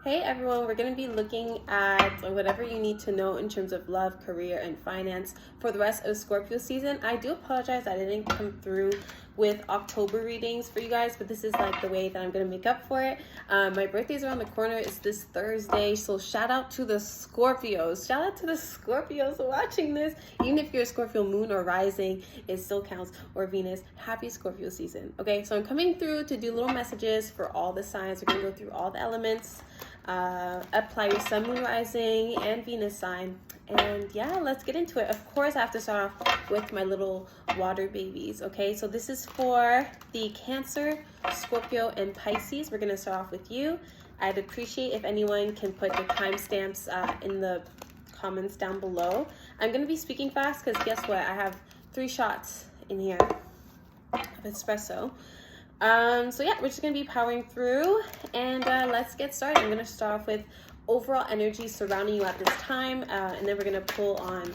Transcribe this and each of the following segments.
Hey everyone, we're going to be looking at whatever you need to know in terms of love, career, and finance for the rest of Scorpio season. I do apologize I didn't come through with October readings for you guys, but this is like the way that I'm going to make up for it. My birthday's around the corner. It's this Thursday, so shout out to the Scorpios. Shout out to the Scorpios watching this. Even if you're a Scorpio moon or rising, it still counts, or Venus. Happy Scorpio season. Okay, so I'm coming through to do little messages for all the signs. We're going to go through all the elements. Apply your sun, moon, rising, and Venus sign. And yeah, let's get into it. Of course, I have to start off with my little water babies. Okay, so this is for the Cancer, Scorpio, and Pisces. We're going to start off with you. I'd appreciate if anyone can put the timestamps in the comments down below. I'm going to be speaking fast because guess what? I have 3 shots in here of espresso. So yeah, we're just going to be powering through and let's get started. I'm going to start off with overall energy surrounding you at this time, and then we're going to pull on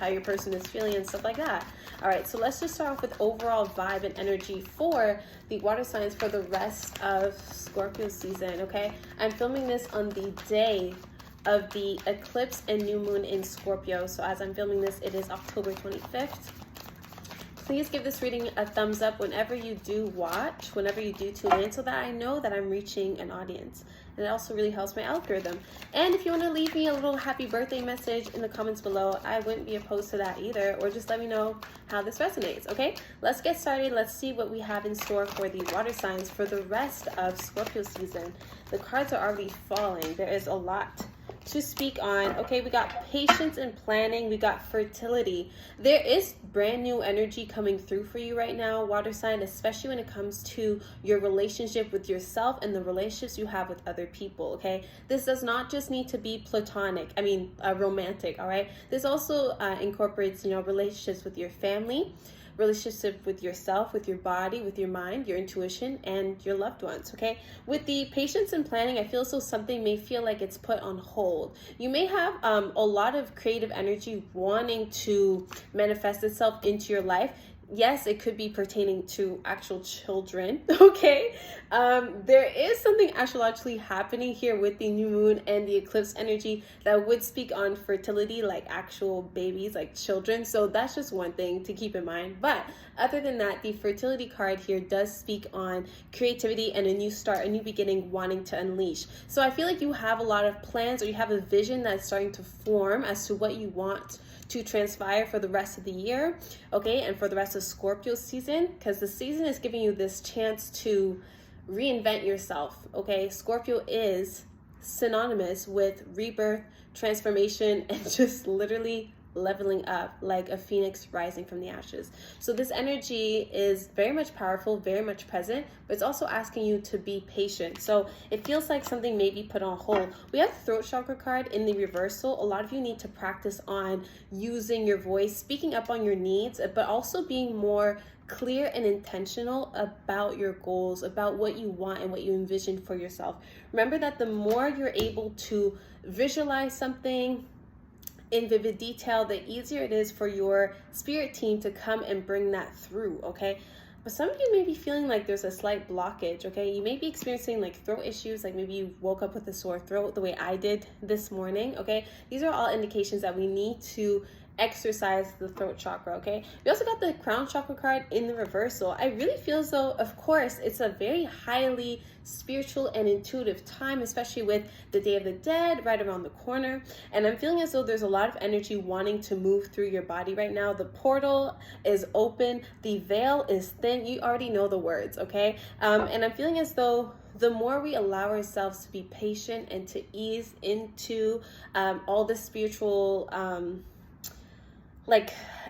how your person is feeling and stuff like that. All right, so let's just start off with overall vibe and energy for the water signs for the rest of Scorpio season, okay? I'm filming this on the day of the eclipse and new moon in Scorpio. So as I'm filming this, it is October 25th. Please give this reading a thumbs up whenever you do watch, whenever you do tune in, so that I know that I'm reaching an audience. And it also really helps my algorithm. And if you want to leave me a little happy birthday message in the comments below, I wouldn't be opposed to that either. Or just let me know how this resonates, okay? Let's get started. Let's see what we have in store for the water signs for the rest of Scorpio season. The cards are already falling. There is a lot to speak on. Okay, we got patience and planning. We got fertility. There is brand new energy coming through for you right now, water sign, especially when it comes to your relationship with yourself and the relationships you have with other people. Okay, this does not just need to be platonic, romantic. All right, this also incorporates, relationships with your family, relationship with yourself, with your body, with your mind, your intuition, and your loved ones, okay? With the patience and planning, I feel as though something may feel like it's put on hold. You may have a lot of creative energy wanting to manifest itself into your life. Yes, it could be pertaining to actual children, okay? There is something astrologically happening here with the new moon and the eclipse energy that would speak on fertility, like actual babies, like children. So that's just one thing to keep in mind. But other than that, the fertility card here does speak on creativity and a new start, a new beginning, wanting to unleash. So I feel like you have a lot of plans, or you have a vision that's starting to form as to what you want to transpire for the rest of the year, okay, and for the rest of Scorpio season, because the season is giving you this chance to reinvent yourself, okay? Scorpio is synonymous with rebirth, transformation, and just literally leveling up like a phoenix rising from the ashes. So this energy is very much powerful, very much present, but it's also asking you to be patient. So it feels like something may be put on hold. We have the throat chakra card in the reversal. A lot of you need to practice on using your voice, speaking up on your needs, but also being more clear and intentional about your goals, about what you want and what you envision for yourself. Remember that the more you're able to visualize something in vivid detail, the easier it is for your spirit team to come and bring that through, okay? But some of you may be feeling like there's a slight blockage, okay? You may be experiencing like throat issues, like maybe you woke up with a sore throat the way I did this morning, okay? These are all indications that we need to exercise the throat chakra, okay? We also got the crown chakra card in the reversal. I really feel as though, of course, it's a very highly spiritual and intuitive time, especially with the Day of the Dead right around the corner. And I'm feeling as though there's a lot of energy wanting to move through your body right now. The portal is open. The veil is thin. You already know the words, okay? And I'm feeling as though the more we allow ourselves to be patient and to ease into all the spiritual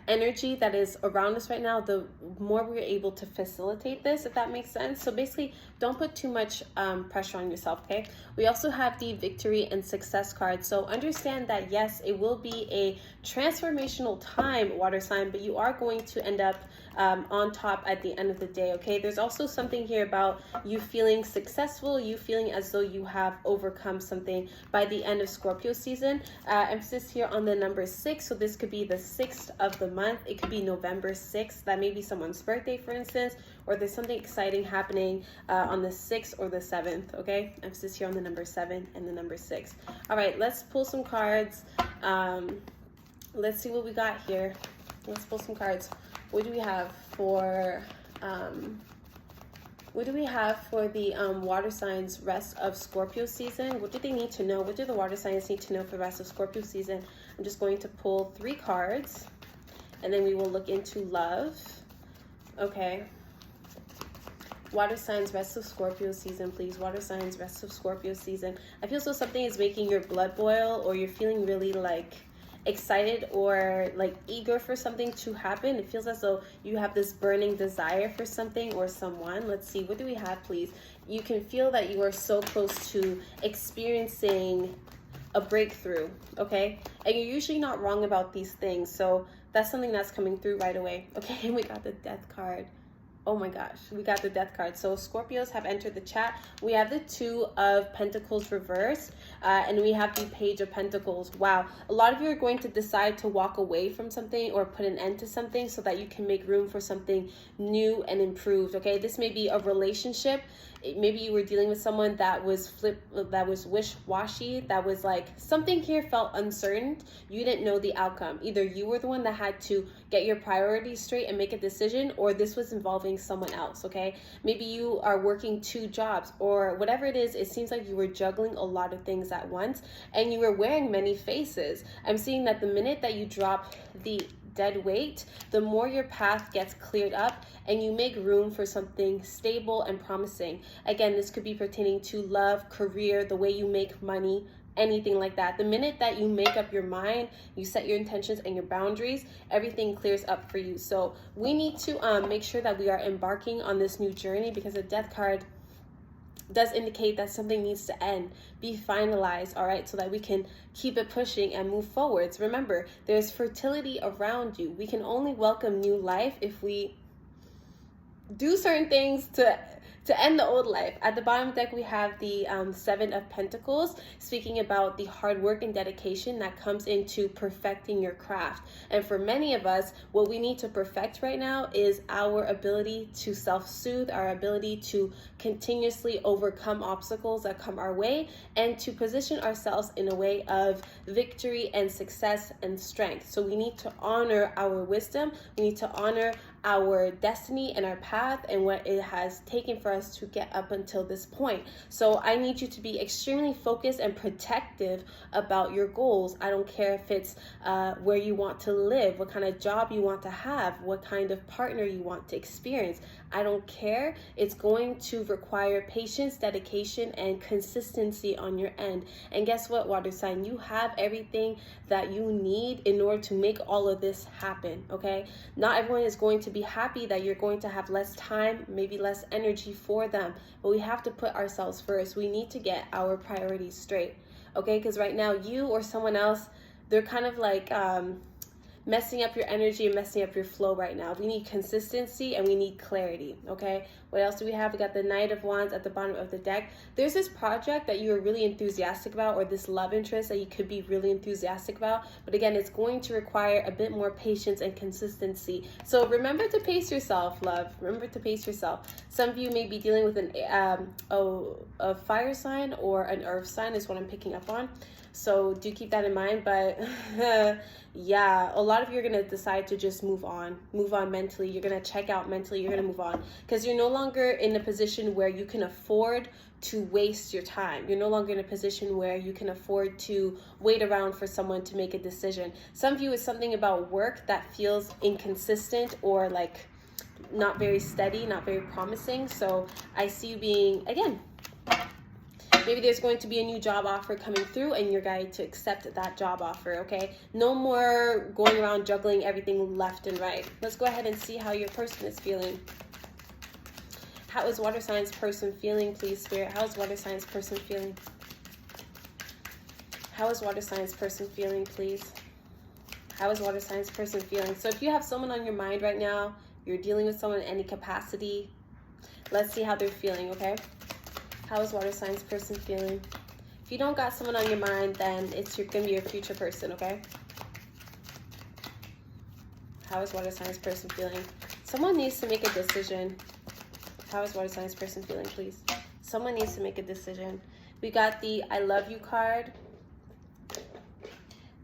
energy that is around us right now, the more we're able to facilitate this, if that makes sense. So basically, don't put too much pressure on yourself, okay? We also have the victory and success card. So understand that, yes, it will be a transformational time, water sign, but you are going to end up on top at the end of the day, okay? There's also something here about you feeling successful, you feeling as though you have overcome something by the end of Scorpio season. Emphasis here on the number 6. So this could be the 6th of the month. It could be November 6th. That may be someone's birthday, for instance, or there's something exciting happening on the 6th or the 7th, okay? Emphasis here on the number 7 and the number 6. All right, let's pull some cards. Let's see what we got here. Let's pull some cards. What do we have for the water signs rest of Scorpio season? What do they need to know? What do the water signs need to know for the rest of Scorpio season? I'm just going to pull 3 cards, and then we will look into love. Okay. Water signs rest of Scorpio season, please. Water signs rest of Scorpio season. I feel so something is making your blood boil, or you're feeling really like excited or like eager for something to happen. It feels as though you have this burning desire for something or someone. Let's see, what do we have, please? You can feel that you are so close to experiencing a breakthrough, okay? And you're usually not wrong about these things, so that's something that's coming through right away. Okay, we got the Death card. Oh my gosh, we got the Death card. So Scorpios have entered the chat. We have the 2 of Pentacles reversed, and we have the Page of Pentacles. Wow, a lot of you are going to decide to walk away from something or put an end to something so that you can make room for something new and improved, okay? This may be a relationship. Maybe you were dealing with someone that was wish-washy, that was like, something here felt uncertain. You didn't know the outcome. Either you were the one that had to get your priorities straight and make a decision, or this was involving someone else, okay? Maybe you are working 2 jobs, or whatever it is. It seems like you were juggling a lot of things at once, and you were wearing many faces. I'm seeing that the minute that you drop the dead weight, the more your path gets cleared up and you make room for something stable and promising. Again, this could be pertaining to love, career, the way you make money, anything like that. The minute that you make up your mind, you set your intentions and your boundaries, everything clears up for you. So we need to make sure that we are embarking on this new journey, because the Death card does indicate that something needs to end, be finalized, all right, so that we can keep it pushing and move forwards. Remember, there's fertility around you. We can only welcome new life if we do certain things to end the old life. At the bottom of the deck, we have the 7 of Pentacles, speaking about the hard work and dedication that comes into perfecting your craft. And for many of us, what we need to perfect right now is our ability to self-soothe, our ability to continuously overcome obstacles that come our way, and to position ourselves in a way of victory and success and strength. So we need to honor our wisdom. We need to honor our destiny and our path and what it has taken for us to get up until this point. So I need you to be extremely focused and protective about your goals. I don't care if it's where you want to live, what kind of job you want to have, what kind of partner you want to experience. I don't care. It's going to require patience, dedication, and consistency on your end. And guess what, water sign? You have everything that you need in order to make all of this happen, okay? Not everyone is going to be happy that you're going to have less time, maybe less energy for them, but we have to put ourselves first. We need to get our priorities straight, okay? Because right now, you or someone else, they're kind of like messing up your energy and messing up your flow right now. We need consistency and we need clarity, okay? What else do we have? We got the Knight of Wands at the bottom of the deck. There's this project that you're really enthusiastic about, or this love interest that you could be really enthusiastic about. But again, it's going to require a bit more patience and consistency. So remember to pace yourself, love. Remember to pace yourself. Some of you may be dealing with a fire sign or an earth sign is what I'm picking up on. So do keep that in mind, but yeah, a lot of you are going to decide to just move on mentally. You're going to check out mentally. You're going to move on because you're no longer in a position where you can afford to waste your time. You're no longer in a position where you can afford to wait around for someone to make a decision. Some of you, it's something about work that feels inconsistent or like not very steady, not very promising. So I see you being, again, maybe there's going to be a new job offer coming through and you're going to accept that job offer, okay? No more going around juggling everything left and right. Let's go ahead and see how your person is feeling. How is water signs person feeling, please, Spirit? How is water signs person feeling? How is water signs person feeling, please? How is water signs person feeling? So if you have someone on your mind right now, you're dealing with someone in any capacity, let's see how they're feeling, okay? How is water signs person feeling? If you don't got someone on your mind, then it's going to be your future person, okay? How is water signs person feeling? Someone needs to make a decision. How is water signs person feeling, please? Someone needs to make a decision. We got the I love you card.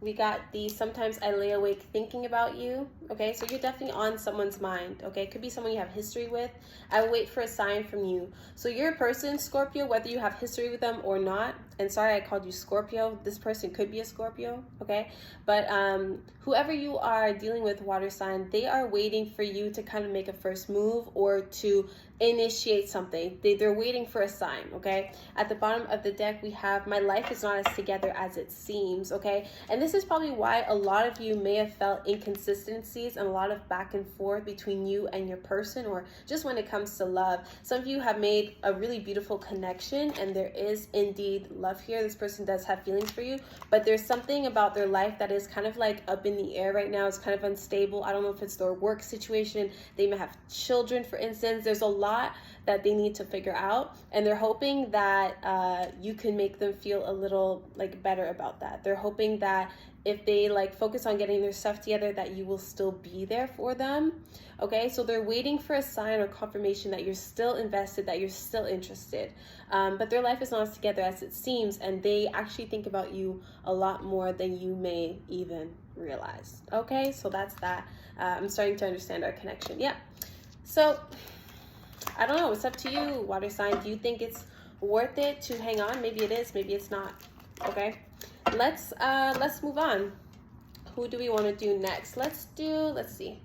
We got the sometimes I lay awake thinking about you. Okay, so you're definitely on someone's mind. Okay, it could be someone you have history with. I will wait for a sign from you. So you're a person, Scorpio, whether you have history with them or not. And sorry I called you Scorpio. This person could be a Scorpio. Okay, but whoever you are dealing with, water sign, they are waiting for you to kind of make a first move or to initiate something. They're waiting for a sign. Okay, at the bottom of the deck we have my life is not as together as it seems. Okay, and this is probably why a lot of you may have felt inconsistencies and a lot of back and forth between you and your person, or just when it comes to love. Some of you have made a really beautiful connection and there is indeed love here. This person does have feelings for you, but there's something about their life that is kind of like up in the air right now. It's kind of unstable. I don't know if it's their work situation. They may have children, for instance. There's a lot that they need to figure out, and they're hoping that you can make them feel a little like better about that. They're hoping that if they like focus on getting their stuff together, that you will still be there for them. Okay, so they're waiting for a sign or confirmation that you're still invested, that you're still interested, but their life is not as together as it seems, and they actually think about you a lot more than you may even realize. Okay, so that's that. I'm starting to understand our connection. Yeah, so I don't know, it's up to you, water sign. Do you think it's worth it to hang on? Maybe it is, maybe it's not. Okay, let's move on. Who do we want to do next? Let's see.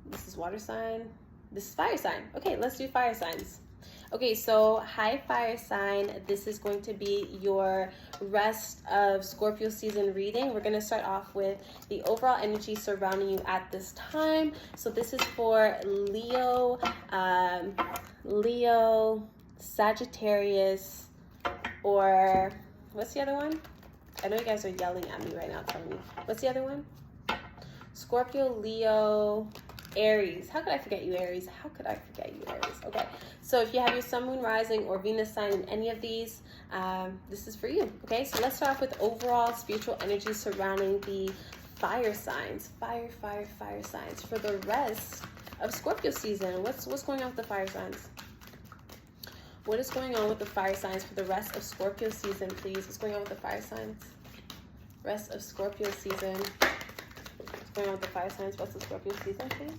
This is water sign. This is fire sign. Okay, let's do fire signs. Okay, so hi fire sign. This is going to be your rest of Scorpio season reading. We're going to start off with the overall energy surrounding you at this time. So this is for Leo, Sagittarius, or what's the other one? I know you guys are yelling at me right now telling me. What's the other one? Scorpio, Leo, Aries. How could I forget you, Aries? How could I forget you, Aries? Okay, so if you have your sun, moon, rising, or Venus sign in any of these, this is for you. Okay, so let's start off with overall spiritual energy surrounding the fire signs. Fire signs for the rest of Scorpio season. What's going on with the fire signs? What is going on with the fire signs for the rest of Scorpio season, please? What's going on with the fire signs? Rest of Scorpio season. What's going on with the fire signs, rest of Scorpio season, please?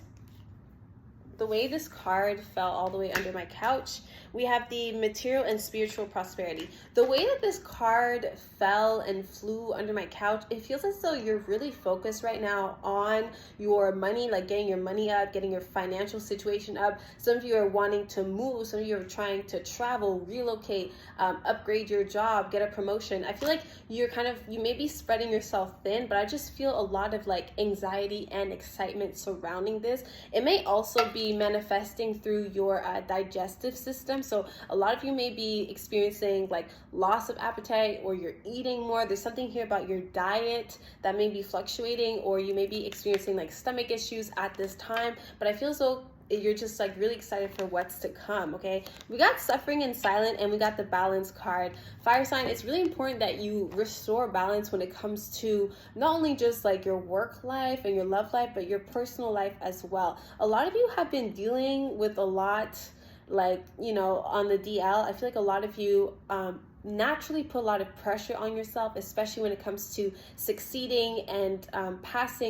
The way this card fell all the way under my couch, we have the material and spiritual prosperity. The way that this card fell and flew under my couch, it feels as though you're really focused right now on your money, like getting your money up, getting your financial situation up. Some of you are wanting to move. Some of you are trying to travel, relocate, upgrade your job, get a promotion. I feel like you may be spreading yourself thin, but I just feel a lot of like anxiety and excitement surrounding this. It may also be manifesting through your digestive system. So a lot of you may be experiencing like loss of appetite, or you're eating more. There's something here about your diet that may be fluctuating, or you may be experiencing like stomach issues at this time. But I feel as though you're just like really excited for what's to come. Okay, we got suffering and silent, and we got the balance card. Fire sign, it's really important that you restore balance when it comes to not only just like your work life and your love life, but your personal life as well. A lot of you have been dealing with a lot, like, you know, on the DL. I feel like a lot of you naturally put a lot of pressure on yourself, especially when it comes to succeeding and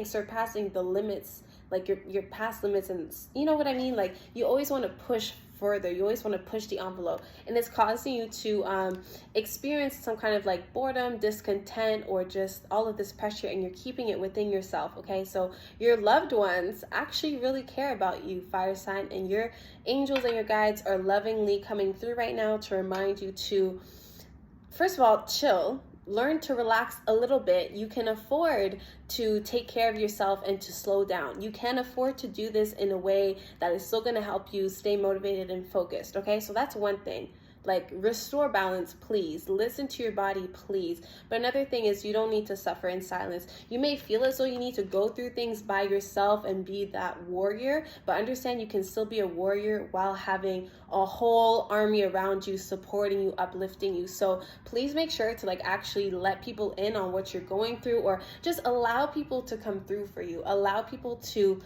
surpassing the limits, like your past limits, and you know what I mean? Like, you always want to push further. You always want to push the envelope, and it's causing you to experience some kind of like boredom, discontent, or just all of this pressure, and you're keeping it within yourself. Okay, so your loved ones actually really care about you, fire sign, and your angels and your guides are lovingly coming through right now to remind you to, first of all, chill. Learn to relax a little bit. You can afford to take care of yourself and to slow down. You can afford to do this in a way that is still going to help you stay motivated and focused. Okay, so that's one thing. Like, restore balance, please. Listen to your body, please. But another thing is, you don't need to suffer in silence. You may feel as though you need to go through things by yourself and be that warrior, but understand you can still be a warrior while having a whole army around you, supporting you, uplifting you. So please make sure to like actually let people in on what you're going through, or just allow people to come through for you. Allow people to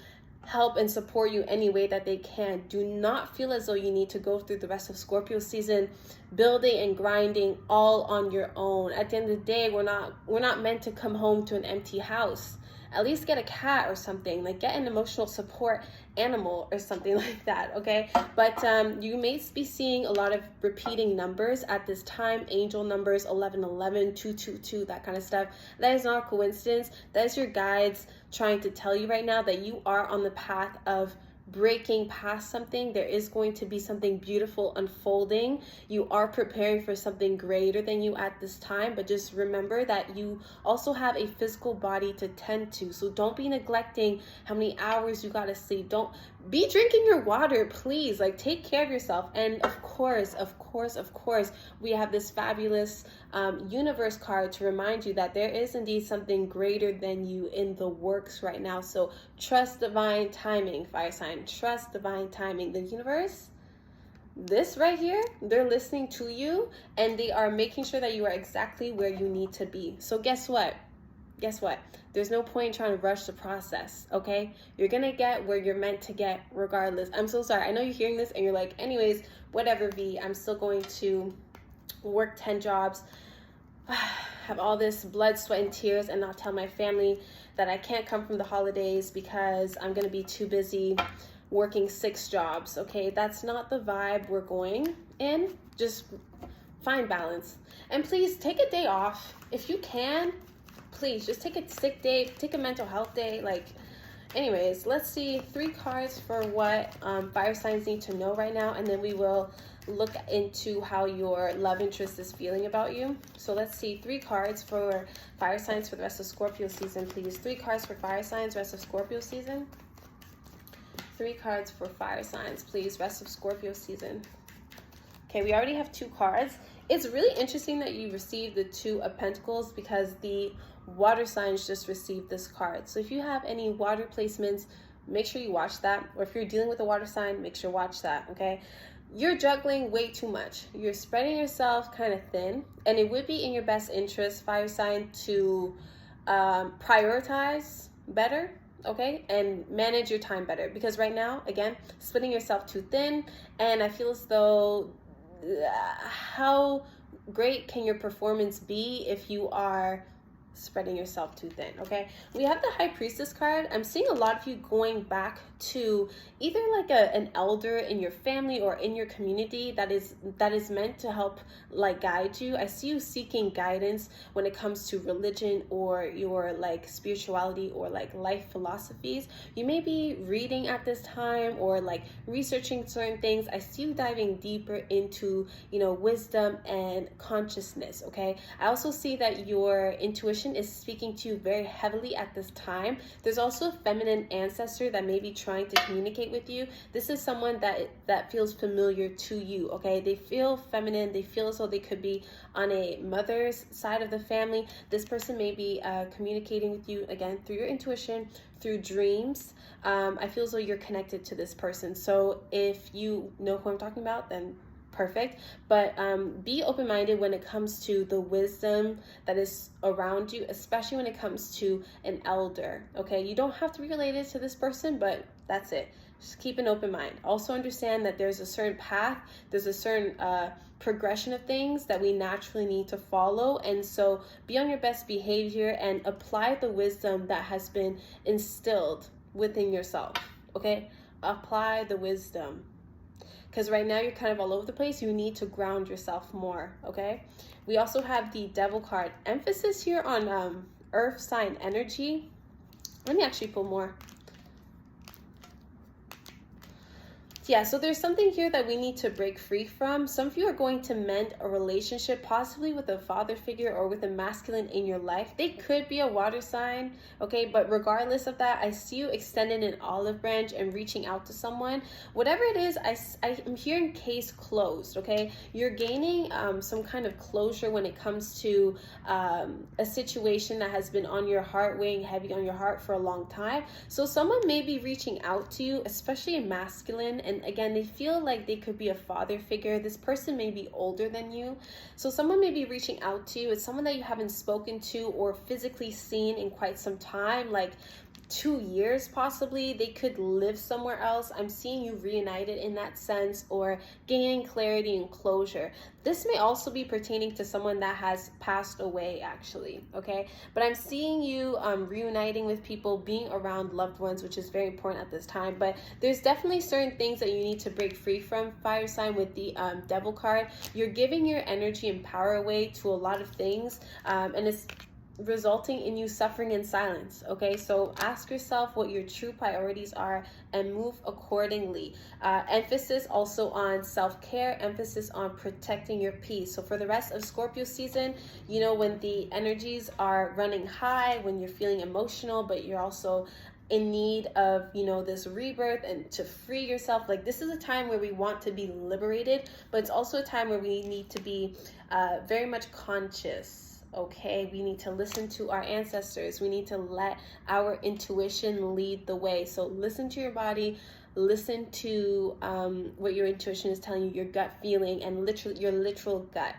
help and support you any way that they can. Do not feel as though you need to go through the rest of Scorpio season building and grinding all on your own. At the end of the day, we're not meant to come home to an empty house. At least get a cat or something, like get an emotional support animal or something like that, okay? But you may be seeing a lot of repeating numbers at this time, angel numbers 1111, 222, that kind of stuff. That is not a coincidence. That is your guides trying to tell you right now that you are on the path of breaking past something. There is going to be something beautiful unfolding. You are preparing for something greater than you at this time, but just remember that you also have a physical body to tend to. So don't be neglecting how many hours you got to sleep. Don't be drinking your water, please. Like, take care of yourself. And of course, we have this fabulous universe card to remind you that there is indeed something greater than you in the works right now. So trust divine timing, fire sign. Trust divine timing. The universe, this right here, they're listening to you and they are making sure that you are exactly where you need to be. So guess what? There's no point in trying to rush the process, okay? You're gonna get where you're meant to get regardless. I'm so sorry. I know you're hearing this and you're like, anyways, whatever, V, I'm still going to work 10 jobs, have all this blood, sweat, and tears, and not tell my family that I can't come from the holidays because I'm gonna be too busy working 6 jobs, okay? That's not the vibe we're going in. Just find balance. And please take a day off. If you can, please just take a sick day, take a mental health day. Like, anyways, let's see 3 cards for what fire signs need to know right now, and then we will look into how your love interest is feeling about you. So let's see 3 cards for fire signs for the rest of Scorpio season, please. 3 cards for fire signs, rest of Scorpio season. 3 cards for fire signs, please, rest of Scorpio season. Okay, we already have 2 cards. It's really interesting that you received the 2 of Pentacles because the water signs just received this card. So if you have any water placements, make sure you watch that. Or if you're dealing with a water sign, make sure you watch that, okay? You're juggling way too much. You're spreading yourself kind of thin, and it would be in your best interest, fire sign, to prioritize better, okay, and manage your time better. Because right now, again, splitting yourself too thin, and I feel as though how great can your performance be if you are spreading yourself too thin, okay? We have the High Priestess card. I'm seeing a lot of you going back to either like an elder in your family or in your community that is meant to help like guide you. I see you seeking guidance when it comes to religion or your like spirituality or like life philosophies. You may be reading at this time or like researching certain things. I see you diving deeper into, you know, wisdom and consciousness, okay? I also see that your intuition is speaking to you very heavily at this time. There's also a feminine ancestor that may be trying to communicate with you. This is someone that feels familiar to you, okay? They feel feminine. They feel as though they could be on a mother's side of the family. This person may be communicating with you, again, through your intuition, through dreams. I feel as though you're connected to this person. So if you know who I'm talking about, then perfect. But be open-minded when it comes to the wisdom that is around you, especially when it comes to an elder, okay? You don't have to be related to this person, but that's it. Just keep an open mind. Also understand that there's a certain path, there's a certain progression of things that we naturally need to follow. And so be on your best behavior and apply the wisdom that has been instilled within yourself, okay? Apply the wisdom. Because right now you're kind of all over the place. You need to ground yourself more, okay? We also have the Devil card. Emphasis here on earth sign energy. Let me actually pull more. Yeah, so there's something here that we need to break free from. Some of you are going to mend a relationship, possibly with a father figure or with a masculine in your life. They could be a water sign, okay? But regardless of that, I see you extending an olive branch and reaching out to someone. Whatever it is, I'm hearing case closed, okay? You're gaining some kind of closure when it comes to a situation that has been on your heart, weighing heavy on your heart for a long time. So someone may be reaching out to you, especially a masculine, and again, they feel like they could be a father figure. This person may be older than you. So someone may be reaching out to you. It's someone that you haven't spoken to or physically seen in quite some time. Like, 2 years possibly. They could live somewhere else. I'm seeing you reunited in that sense, or gaining clarity and closure. This may also be pertaining to someone that has passed away, actually, okay? But I'm seeing you reuniting with people, being around loved ones, which is very important at this time. But there's definitely certain things that you need to break free from, fire sign, with the Devil card. You're giving your energy and power away to a lot of things, and it's resulting in you suffering in silence. Okay, so ask yourself what your true priorities are and move accordingly. Emphasis also on self-care, emphasis on protecting your peace. So for the rest of Scorpio season, you know, when the energies are running high, when you're feeling emotional, but you're also in need of, you know, this rebirth and to free yourself, like, this is a time where we want to be liberated, but it's also a time where we need to be very much conscious. Okay, we need to listen to our ancestors. We need to let our intuition lead the way. So listen to your body, listen to what your intuition is telling you, your gut feeling, and your literal gut.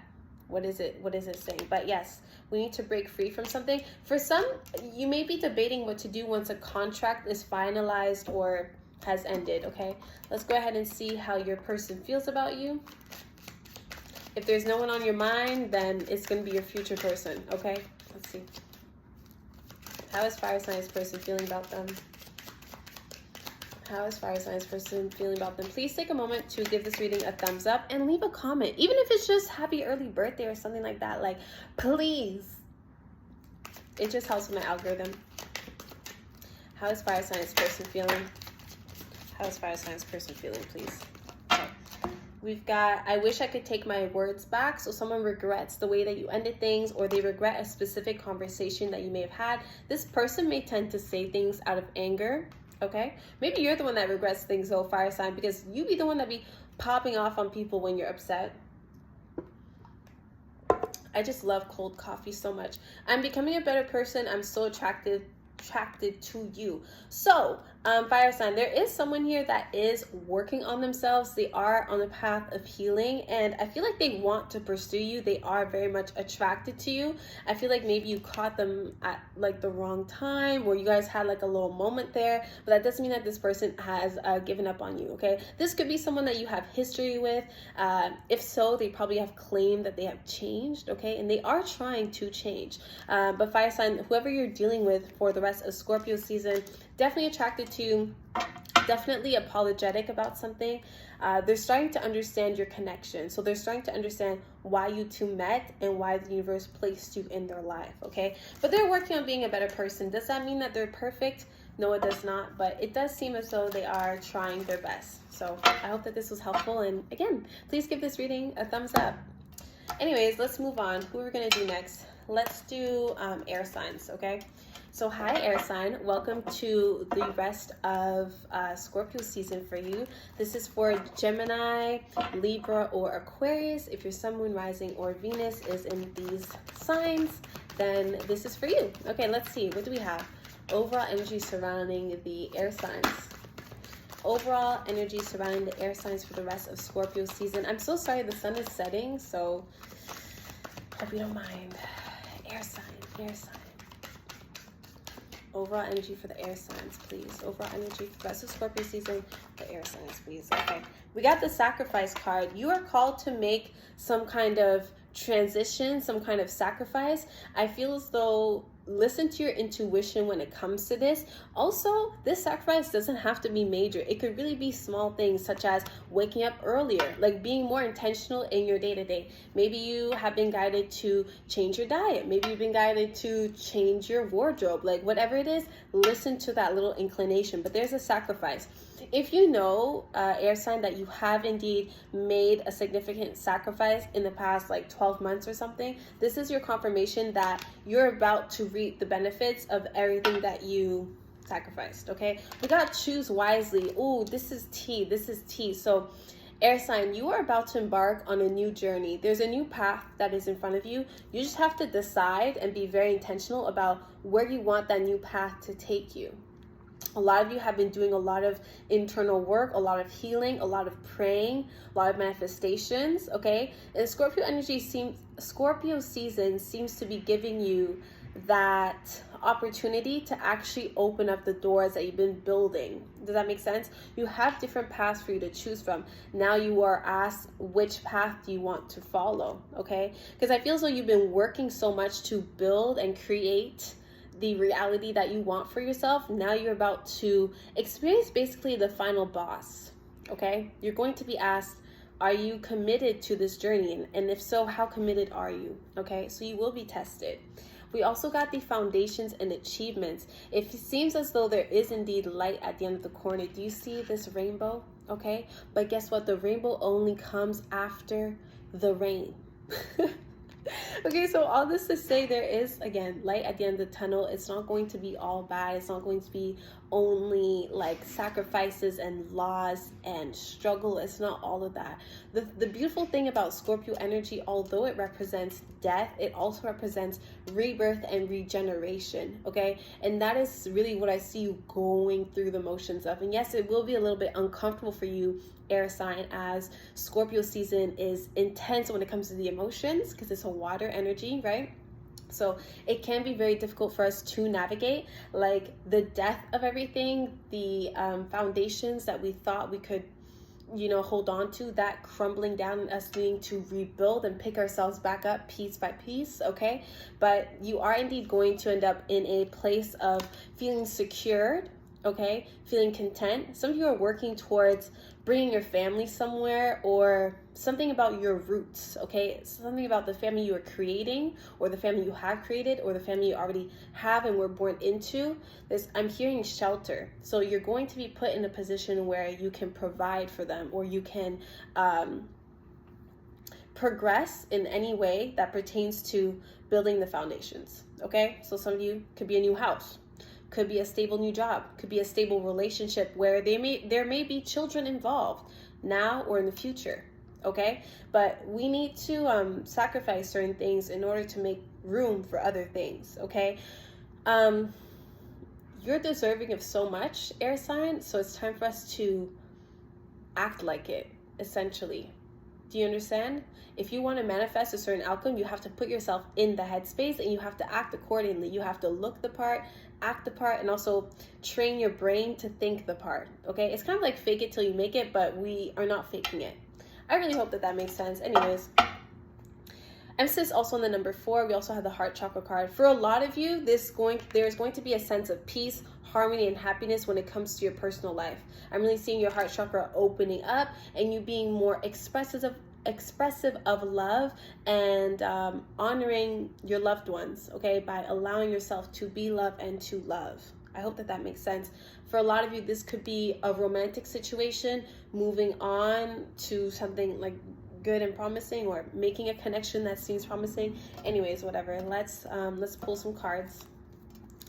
What is it saying? But yes, we need to break free from something. For some, you may be debating what to do once a contract is finalized or has ended. Okay, let's go ahead and see how your person feels about you. If there's no one on your mind, then it's going to be your future person, okay? Let's see. How is fire signs person feeling about them? How is fire signs person feeling about them? Please take a moment to give this reading a thumbs up and leave a comment. Even if it's just happy early birthday or something like that. Like, please. It just helps with my algorithm. How is fire signs person feeling? How is fire signs person feeling, please? We've got, I wish I could take my words back. So someone regrets the way that you ended things, or they regret a specific conversation that you may have had. This person may tend to say things out of anger, okay? Maybe you're the one that regrets things, though, fire sign, because you be the one that be popping off on people when you're upset. I just love cold coffee so much. I'm becoming a better person. I'm so attracted to you. So fire sign, there is someone here that is working on themselves. They are on the path of healing, and I feel like they want to pursue you. They are very much attracted to you. I feel like maybe you caught them at like the wrong time, or you guys had like a little moment there, but that doesn't mean that this person has given up on you. Okay, this could be someone that you have history with. If so, they probably have claimed that they have changed, okay, and they are trying to change. But fire sign, whoever you're dealing with for the rest of Scorpio season, definitely attracted to you, definitely apologetic about something. They're starting to understand your connection. So they're starting to understand why you two met and why the universe placed you in their life, okay? But they're working on being a better person. Does that mean that they're perfect? No, it does not, but it does seem as though they are trying their best. So I hope that this was helpful, and again, please give this reading a thumbs up. Anyways, let's move on. Who are we gonna do next? Let's do air signs, okay? So hi, air sign. Welcome to the rest of Scorpio season for you. This is for Gemini, Libra, or Aquarius. If your sun, moon, rising, or Venus is in these signs, then this is for you. Okay, let's see. What do we have? Overall energy surrounding the air signs. Overall energy surrounding the air signs for the rest of Scorpio season. I'm so sorry, the sun is setting, so hope you don't mind. Air sign, air sign. Overall energy for the air signs, please. Overall energy for the rest of Scorpio season for air signs, please. Okay, we got the sacrifice card. You are called to make some kind of transition, some kind of sacrifice. I feel as though listen to your intuition when it comes to this. Also, this sacrifice doesn't have to be major. It could really be small things, such as waking up earlier, like being more intentional in your day-to-day. Maybe you have been guided to change your diet. Maybe you've been guided to change your wardrobe. Like, whatever it is, listen to that little inclination. But there's a sacrifice. If you know, air sign, that you have indeed made a significant sacrifice in the past like 12 months or something, this is your confirmation that you're about to reap the benefits of everything that you sacrificed, okay? We got choose wisely. Ooh, this is tea. This is tea. So air sign, you are about to embark on a new journey. There's a new path that is in front of you. You just have to decide and be very intentional about where you want that new path to take you. A lot of you have been doing a lot of internal work, a lot of healing, a lot of praying, a lot of manifestations, okay? And Scorpio season seems to be giving you that opportunity to actually open up the doors that you've been building. Does that make sense? You have different paths for you to choose from. Now you are asked, which path do you want to follow? Okay, because I feel as though you've been working so much to build and create the reality that you want for yourself. Now you're about to experience basically the final boss. Okay, you're going to be asked, are you committed to this journey? And if so, how committed are you? Okay, so you will be tested. We also got the foundations and achievements. It seems as though there is indeed light at the end of the corner. Do you see this rainbow? Okay, but guess what? The rainbow only comes after the rain. Okay, so all this to say, there is, again, light at the end of the tunnel. It's not going to be all bad. It's not going to be only like sacrifices and loss and struggle. It's not all of that. The beautiful thing about Scorpio energy, although it represents death, it also represents rebirth and regeneration, okay? And that is really what I see you going through the motions of. And yes, it will be a little bit uncomfortable for you, air sign, as Scorpio season is intense when it comes to the emotions, because it's a water energy, right? So it can be very difficult for us to navigate, like the death of everything, the foundations that we thought we could, you know, hold on to, that crumbling down and us needing to rebuild and pick ourselves back up piece by piece, okay? But you are indeed going to end up in a place of feeling secured, okay? Feeling content. Some of you are working towards bringing your family somewhere, or something about your roots, okay? Something about the family you are creating, or the family you have created, or the family you already have and were born into. I'm hearing shelter. So you're going to be put in a position where you can provide for them, or you can progress in any way that pertains to building the foundations, okay? So some of you could be a new house, could be a stable new job, could be a stable relationship where there may be children involved now or in the future, okay? But we need to sacrifice certain things in order to make room for other things, okay? You're deserving of so much, air sign, so it's time for us to act like it, essentially. Do you understand? If you want to manifest a certain outcome, you have to put yourself in the headspace and you have to act accordingly. You have to look the part, act the part, and also train your brain to think the part, okay? It's kind of like fake it till you make it, but we are not faking it. I really hope that makes sense. Anyways, emphasis also on the number 4. We also have the heart chakra card. For a lot of you, there's going to be a sense of peace, harmony, and happiness when it comes to your personal life. I'm really seeing your heart chakra opening up and you being more expressive of love and honoring your loved ones, okay, by allowing yourself to be loved and to love. I hope that makes sense. For a lot of you, this could be a romantic situation, moving on to something like good and promising, or making a connection that seems promising. Anyways, whatever. Let's pull some cards.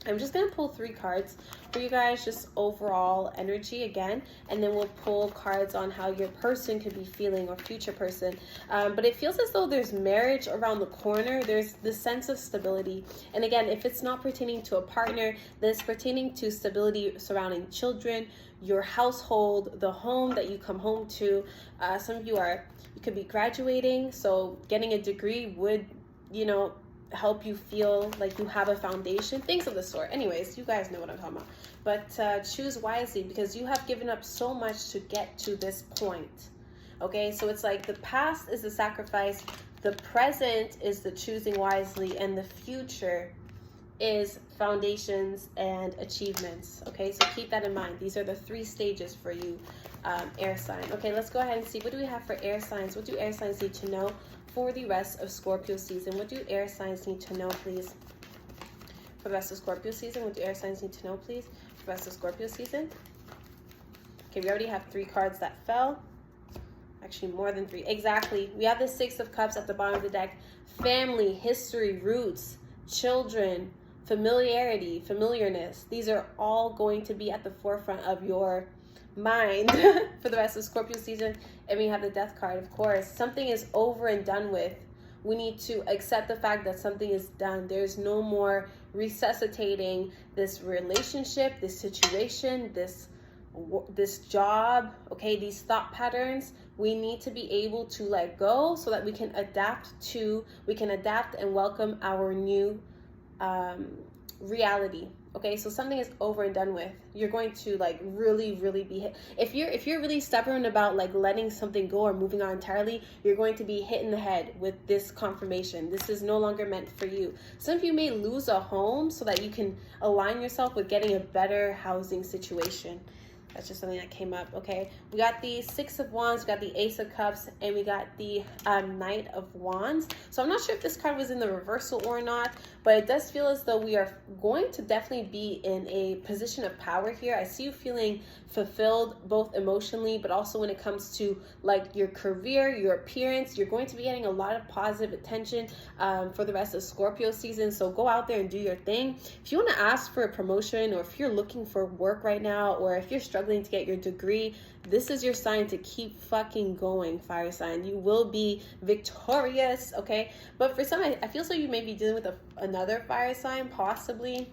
I'm just going to pull 3 cards for you guys, just overall energy again, and then we'll pull cards on how your person could be feeling, or future person. But it feels as though there's marriage around the corner. There's this sense of stability. And again, if it's not pertaining to a partner, then it's pertaining to stability surrounding children, your household, the home that you come home to. Some of you could be graduating, so getting a degree would, you know, help you feel like you have a foundation, things of the sort. Anyways, you guys know what I'm talking about. But choose wisely, because you have given up so much to get to this point, okay? So it's like the past is the sacrifice, the present is the choosing wisely, and the future is foundations and achievements, okay? So keep that in mind. These are the 3 stages for you, air sign. Okay, let's go ahead and see, what do we have for air signs? What do air signs need to know for the rest of Scorpio season? What do air signs need to know, please? For the rest of Scorpio season, what do air signs need to know, please? For the rest of Scorpio season. Okay, we already have 3 cards that fell. Actually, more than 3. Exactly. We have the 6 of Cups at the bottom of the deck. Family, history, roots, children, familiarity, familiarness. These are all going to be at the forefront of your mind for the rest of Scorpio season. And we have the Death card, of course. Something is over and done with. We need to accept the fact that something is done. There's no more resuscitating this relationship, this situation, this job, okay, these thought patterns. We need to be able to let go so that we can adapt and welcome our new reality. Okay, so something is over and done with. You're going to like really be hit. If you're really stubborn about like letting something go or moving on entirely, you're going to be hit in the head with this confirmation. This is no longer meant for you. Some of you may lose a home so that you can align yourself with getting a better housing situation. That's just something that came up. Okay, we got the Six of Wands, we got the Ace of Cups, and we got the Knight of Wands. So I'm not sure if this card was in the reversal or not, but it does feel as though we are going to definitely be in a position of power here. I see you feeling fulfilled both emotionally, but also when it comes to like your career, your appearance. You're going to be getting a lot of positive attention for the rest of Scorpio season. So go out there and do your thing. If you want to ask for a promotion, or if you're looking for work right now, or if you're struggling to get your degree, this is your sign to keep fucking going, fire sign. You will be victorious, okay? But for some, I feel so you may be dealing with another fire sign, possibly.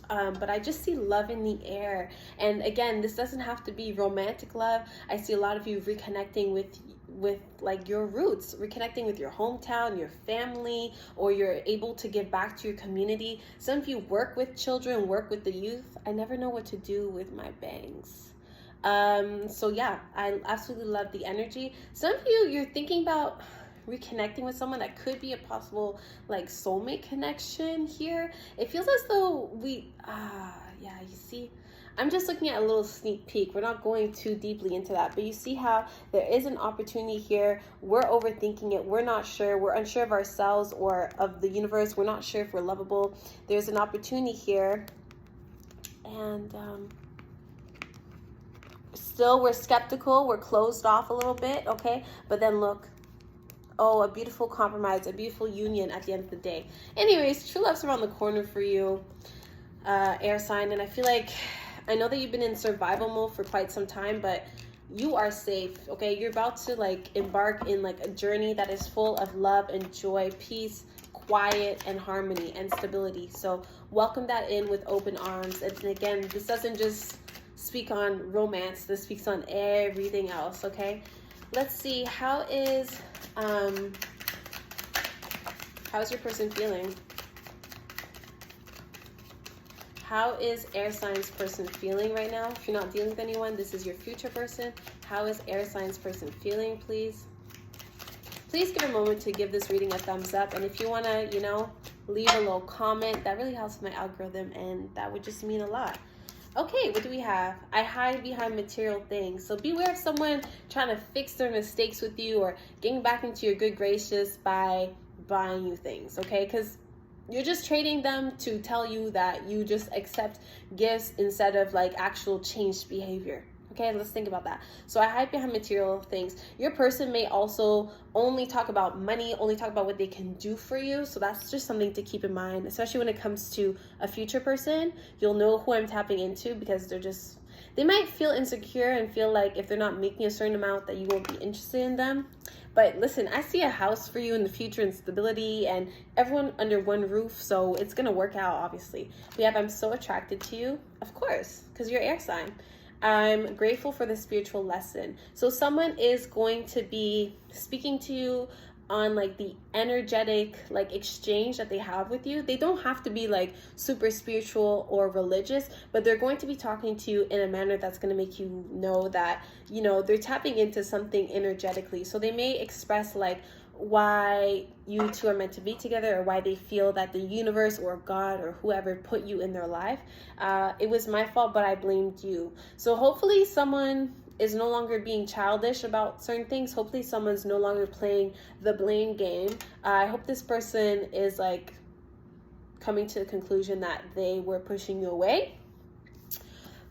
But I just see love in the air. And again, this doesn't have to be romantic love. I see a lot of you reconnecting with like your roots, reconnecting with your hometown, your family, or you're able to give back to your community. Some of you work with children, work with the youth. I never know what to do with my bangs. So yeah, I absolutely love the energy. Some of you, you're thinking about reconnecting with someone that could be a possible like soulmate connection here. It feels as though yeah, you see, I'm just looking at a little sneak peek. We're not going too deeply into that, but you see how there is an opportunity here. We're overthinking it. We're not sure. We're unsure of ourselves or of the universe. We're not sure if we're lovable. There's an opportunity here, and still we're skeptical. We're closed off a little bit, okay? But then look, oh, a beautiful compromise, a beautiful union at the end of the day. Anyways, true love's around the corner for you, air sign. And I feel like, I know that you've been in survival mode for quite some time, but you are safe, okay? You're about to like embark in like a journey that is full of love and joy, peace, quiet, and harmony and stability. So welcome that in with open arms. And again, this doesn't just speak on romance, this speaks on everything else, okay? Let's see, how's your person feeling? How is air signs person feeling right now? If you're not dealing with anyone, this is your future person. How is air signs person feeling, please? Please give a moment to give this reading a thumbs up. And if you want to, you know, leave a little comment, that really helps my algorithm, and that would just mean a lot. Okay, what do we have? I hide behind material things. So beware of someone trying to fix their mistakes with you or getting back into your good graces by buying you things, okay? Because you're just trading them to tell you that you just accept gifts instead of like actual changed behavior. Okay, let's think about that. So I hide behind material things. Your person may also only talk about money, only talk about what they can do for you. So that's just something to keep in mind, especially when it comes to a future person. You'll know who I'm tapping into because they might feel insecure and feel like if they're not making a certain amount that you won't be interested in them. But listen, I see a house for you in the future and stability and everyone under one roof. So it's going to work out, obviously. We have, I'm so attracted to you. Of course, because you're air sign. I'm grateful for the spiritual lesson. So someone is going to be speaking to you on like the energetic like exchange that they have with you. They don't have to be like super spiritual or religious, but they're going to be talking to you in a manner that's going to make you know that, you know, they're tapping into something energetically. So they may express like why you two are meant to be together, or why they feel that the universe or God or whoever put you in their life. It was my fault, but I blamed you. So hopefully someone is no longer being childish about certain things. Hopefully someone's no longer playing the blame game. I hope this person is like coming to the conclusion that they were pushing you away.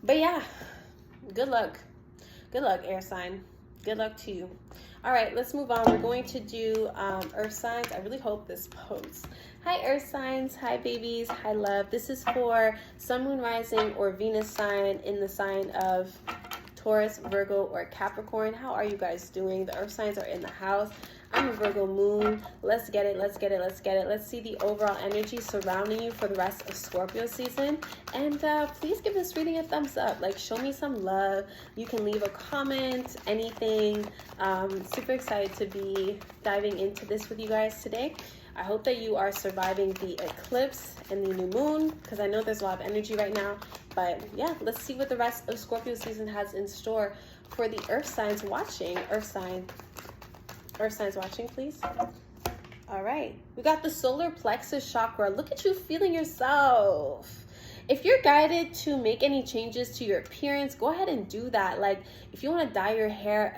But yeah, good luck. Good luck, air sign. Good luck to you. All right, let's move on. We're going to do earth signs. I really hope this posts. Hi, earth signs. Hi, babies. Hi, love. This is for sun, moon, rising, or Venus sign in the sign of Taurus, Virgo, or Capricorn. How are you guys doing? The earth signs are in the house. I'm a Virgo moon. Let's get it. Let's get it. Let's get it. Let's see the overall energy surrounding you for the rest of Scorpio season. And please give this reading a thumbs up. Like, show me some love. You can leave a comment, anything. Super excited to be diving into this with you guys today. I hope that you are surviving the eclipse and the new moon, because I know there's a lot of energy right now. But yeah, let's see what the rest of Scorpio season has in store for the earth signs watching. Earth signs watching, please. All right, we got the solar plexus chakra. Look at you feeling yourself. If you're guided to make any changes to your appearance, go ahead and do that. Like if you want to dye your hair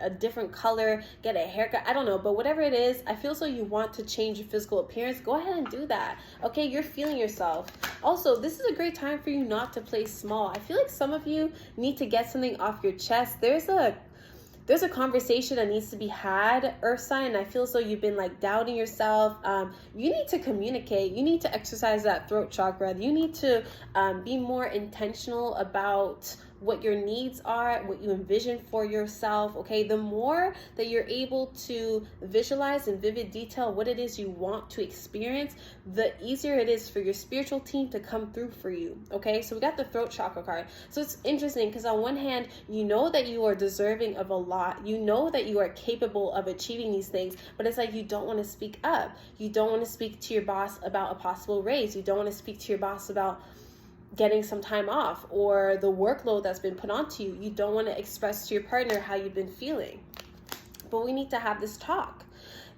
a different color, get a haircut, I don't know, but whatever it is, I feel so you want to change your physical appearance, go ahead and do that. Okay, you're feeling yourself. Also, this is a great time for you not to play small. I feel like some of you need to get something off your chest. There's a conversation that needs to be had, earth sign, and I feel as though you've been like doubting yourself. You need to communicate. You need to exercise that throat chakra. You need to be more intentional about what your needs are, what you envision for yourself. Okay, the more that you're able to visualize in vivid detail what it is you want to experience, the easier it is for your spiritual team to come through for you. Okay, so we got the throat chakra card. So it's interesting because on one hand, you know that you are deserving of a lot. You know that you are capable of achieving these things, but it's like you don't want to speak up. You don't want to speak to your boss about a possible raise. You don't want to speak to your boss about getting some time off or the workload that's been put onto you. You don't want to express to your partner how you've been feeling. But we need to have this talk.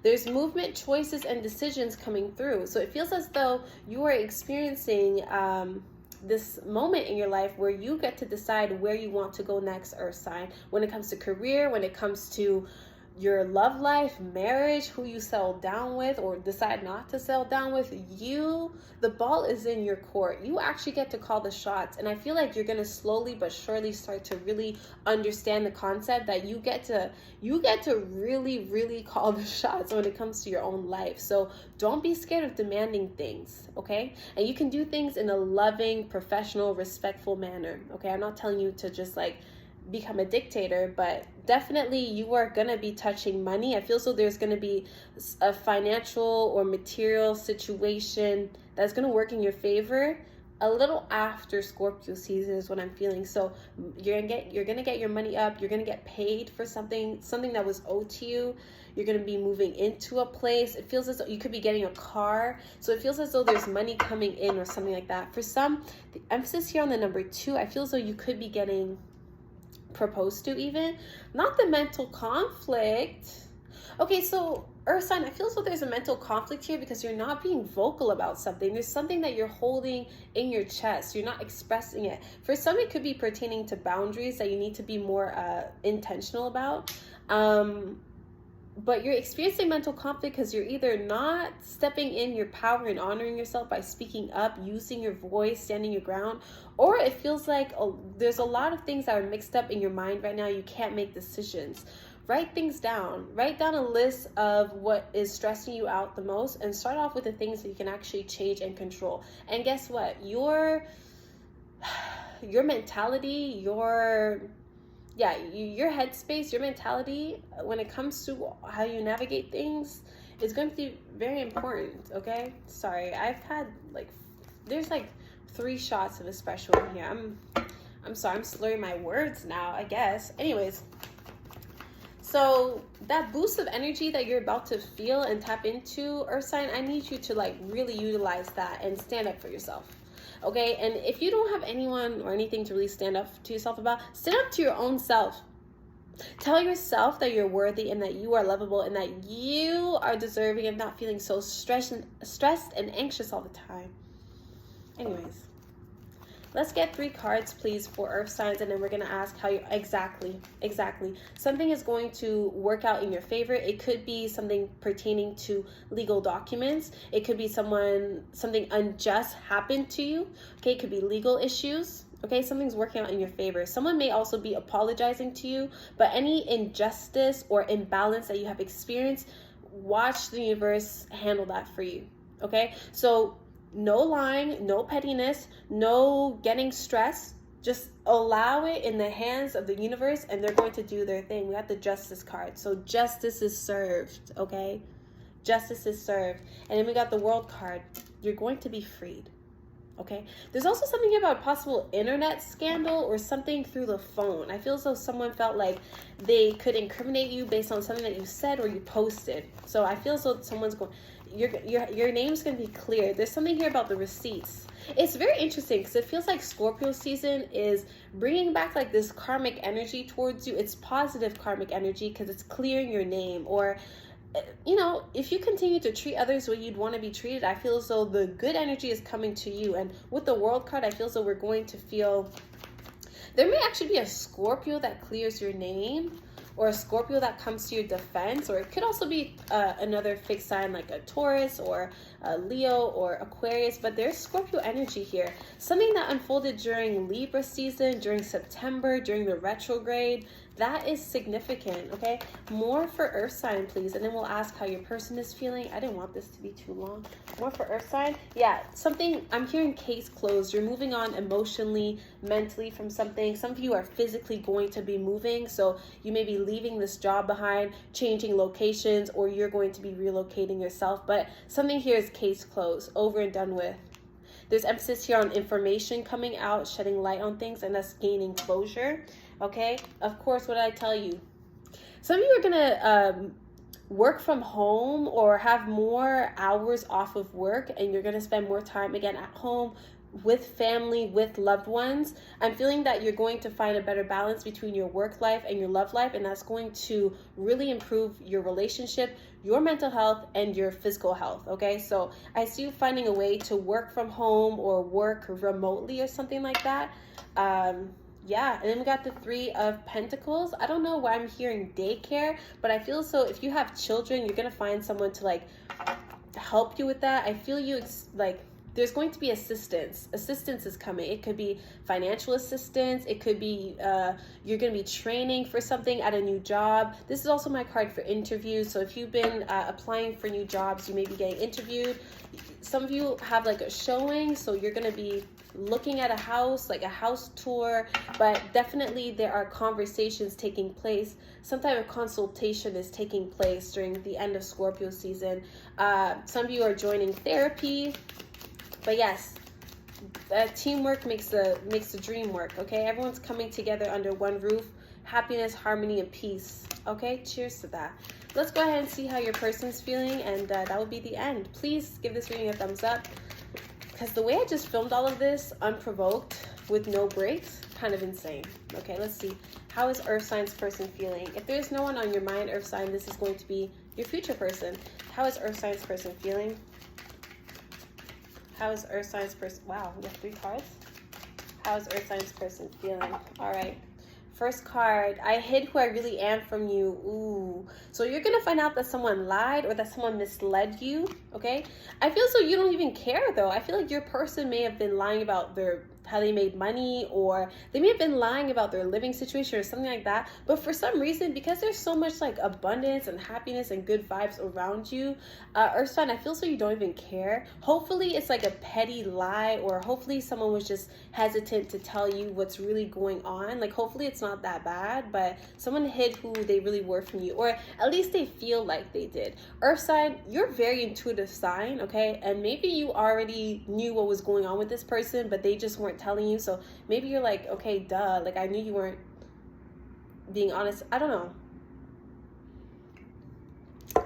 There's movement, choices, and decisions coming through. So it feels as though you are experiencing this moment in your life where you get to decide where you want to go next, earth sign, when it comes to career, when it comes to your love life, marriage, who you settle down with or decide not to settle down with. The ball is in your court. You actually get to call the shots. And I feel like you're going to slowly but surely start to really understand the concept that you get to really, really call the shots when it comes to your own life. So don't be scared of demanding things, okay? And you can do things in a loving, professional, respectful manner, okay? I'm not telling you to just like become a dictator, but definitely you are going to be touching money. I feel so there's going to be a financial or material situation that's going to work in your favor a little after Scorpio season is what I'm feeling. So you're gonna get your money up. You're gonna get paid for something that was owed to you. You're gonna be moving into a place. It feels as though you could be getting a car. So it feels as though there's money coming in or something like that. For some, the emphasis here on the number 2, I feel as though you could be getting proposed to, even not the mental conflict. Okay, so earth sign, I feel as though there's a mental conflict here because you're not being vocal about something. There's something that you're holding in your chest. You're not expressing it. For some, it could be pertaining to boundaries that you need to be more intentional about. But you're experiencing mental conflict because you're either not stepping in your power and honoring yourself by speaking up, using your voice, standing your ground, or it feels like there's a lot of things that are mixed up in your mind right now. You can't make decisions. Write things down. Write down a list of what is stressing you out the most and start off with the things that you can actually change and control. And guess what? Your mentality, your headspace, your mentality when it comes to how you navigate things is going to be very important, okay? Sorry, I've had there's 3 shots of espresso in here. I'm sorry, I'm slurring my words now, I guess. Anyways, so that boost of energy that you're about to feel and tap into, earth sign, I need you to really utilize that and stand up for yourself. Okay, and if you don't have anyone or anything to really stand up to yourself about, stand up to your own self. Tell yourself that you're worthy and that you are lovable and that you are deserving of not feeling so stressed and anxious all the time. Anyways, let's get 3 cards, please, for earth signs, and then we're going to ask how you exactly. Something is going to work out in your favor. It could be something pertaining to legal documents. It could be something unjust happened to you. Okay, it could be legal issues. Okay, something's working out in your favor. Someone may also be apologizing to you, but any injustice or imbalance that you have experienced, watch the universe handle that for you. Okay, so no lying, no pettiness, no getting stressed. Just allow it in the hands of the universe and they're going to do their thing. We got the justice card. So justice is served, okay? Justice is served. And then we got the world card. You're going to be freed, okay? There's also something here about a possible internet scandal or something through the phone. I feel as though someone felt like they could incriminate you based on something that you said or you posted. So I feel as though your name's going to be clear. There's something here about the receipts. It's very interesting because it feels like Scorpio season is bringing back like this karmic energy towards you. It's positive karmic energy because it's clearing your name. Or, you know, if you continue to treat others the way you'd want to be treated, I feel as though the good energy is coming to you. And with the World card, I feel as though we're going to feel, there may actually be a Scorpio that clears your name, or a Scorpio that comes to your defense, or it could also be another fixed sign like a Taurus or a Leo or Aquarius, but there's Scorpio energy here. Something that unfolded during Libra season, during September, during the retrograde, that is significant, okay? More for Earth sign, please, and then we'll ask how your person is feeling. I didn't want this to be too long. More for Earth sign. Yeah, something, I'm hearing case closed. You're moving on emotionally, mentally from something. Some of you are physically going to be moving, so you may be leaving this job behind, changing locations, or you're going to be relocating yourself, but something here is case closed, over and done with. There's emphasis here on information coming out, shedding light on things, and that's gaining closure. Okay, of course, what did I tell you? Some of you are gonna work from home or have more hours off of work, and you're gonna spend more time again at home with family, with loved ones. I'm feeling that you're going to find a better balance between your work life and your love life, and that's going to really improve your relationship, your mental health, and your physical health. Okay, so I see you finding a way to work from home or work remotely or something like that. Yeah, and then we got the Three of Pentacles. I don't know why I'm hearing daycare, but I feel so if you have children, you're gonna find someone to like help you with that. I feel you like there's going to be assistance. Assistance is coming. It could be financial assistance. It could be you're going to be training for something at a new job. This is also my card for interviews. So if you've been applying for new jobs, you may be getting interviewed. Some of you have like a showing, so you're going to be looking at a house, like a house tour, but definitely there are conversations taking place. Some type of consultation is taking place during the end of Scorpio season. Some of you are joining therapy. But yes, teamwork makes the dream work, okay? Everyone's coming together under one roof. Happiness, harmony, and peace, okay? Cheers to that. Let's go ahead and see how your person's feeling, and that will be the end. Please give this reading a thumbs up, because the way I just filmed all of this, unprovoked, with no breaks, kind of insane. Okay, let's see. How is Earth Sign's person feeling? If there's no one on your mind, Earth Sign, this is going to be your future person. How is Earth Sign's person feeling? How is Earth Sign's person? Wow, we have 3 cards. How is Earth Sign's person feeling? All right. First card, I hid who I really am from you. Ooh. So you're going to find out that someone lied or that someone misled you, okay? I feel so you don't even care, though. I feel like your person may have been lying about how they made money, or they may have been lying about their living situation or something like that. But for some reason, because there's so much like abundance and happiness and good vibes around you, Earth Sign, I feel so you don't even care. Hopefully it's like a petty lie, or hopefully someone was just hesitant to tell you what's really going on. Like hopefully it's not that bad, but someone hid who they really were from you, or at least they feel like they did. Earth Sign, you're a very intuitive sign, okay? And maybe you already knew what was going on with this person, but they just weren't telling you. So maybe you're like, okay, duh, like I knew you weren't being honest. I don't know.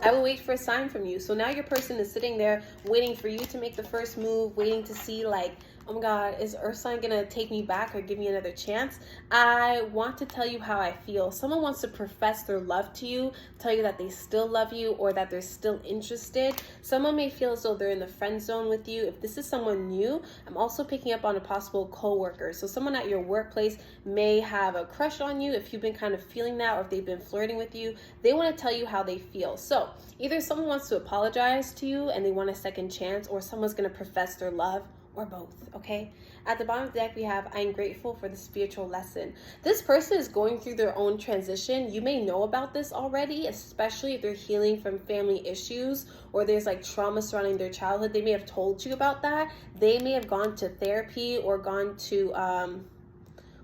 I will wait for a sign from you. So now your person is sitting there waiting for you to make the first move, waiting to see like, oh my God, is Earth Sign gonna take me back or give me another chance? I want to tell you how I feel. Someone wants to profess their love to you, tell you that they still love you or that they're still interested. Someone may feel as though they're in the friend zone with you. If this is someone new, I'm also picking up on a possible co-worker. So someone at your workplace may have a crush on you. If you've been kind of feeling that, or if they've been flirting with you, they want to tell you how they feel. So either someone wants to apologize to you and they want a second chance, or someone's going to profess their love, or both, okay? At the bottom of the deck, we have, I'm grateful for the spiritual lesson. This person is going through their own transition. You may know about this already, especially if they're healing from family issues, or there's like trauma surrounding their childhood. They may have told you about that. They may have gone to therapy or gone to,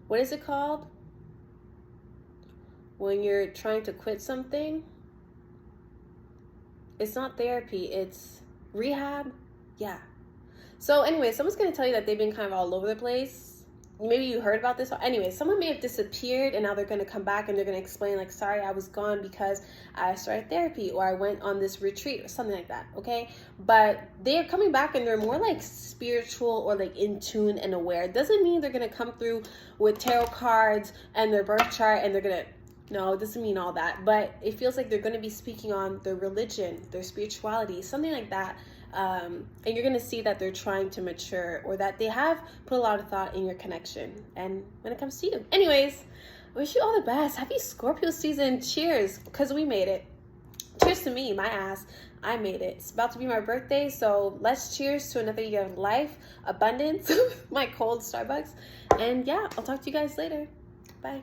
what is it called? When you're trying to quit something? It's not therapy, it's rehab. Yeah. So anyway, someone's going to tell you that they've been kind of all over the place. maybe you heard about this. Anyway, someone may have disappeared and now they're going to come back and they're going to explain like, sorry, I was gone because I started therapy or I went on this retreat or something like that. Okay. But they're coming back and they're more like spiritual or like in tune and aware. It doesn't mean they're going to come through with tarot cards and their birth chart and they're going to, no, it doesn't mean all that, but it feels like they're going to be speaking on their religion, their spirituality, something like that. And you're going to see that they're trying to mature or that they have put a lot of thought in your connection and when it comes to you. Anyways, I wish you all the best. Happy Scorpio season. Cheers, because we made it. Cheers to me, my ass. I made it. It's about to be my birthday, so let's cheers to another year of life, abundance, my cold Starbucks. And yeah, I'll talk to you guys later. Bye.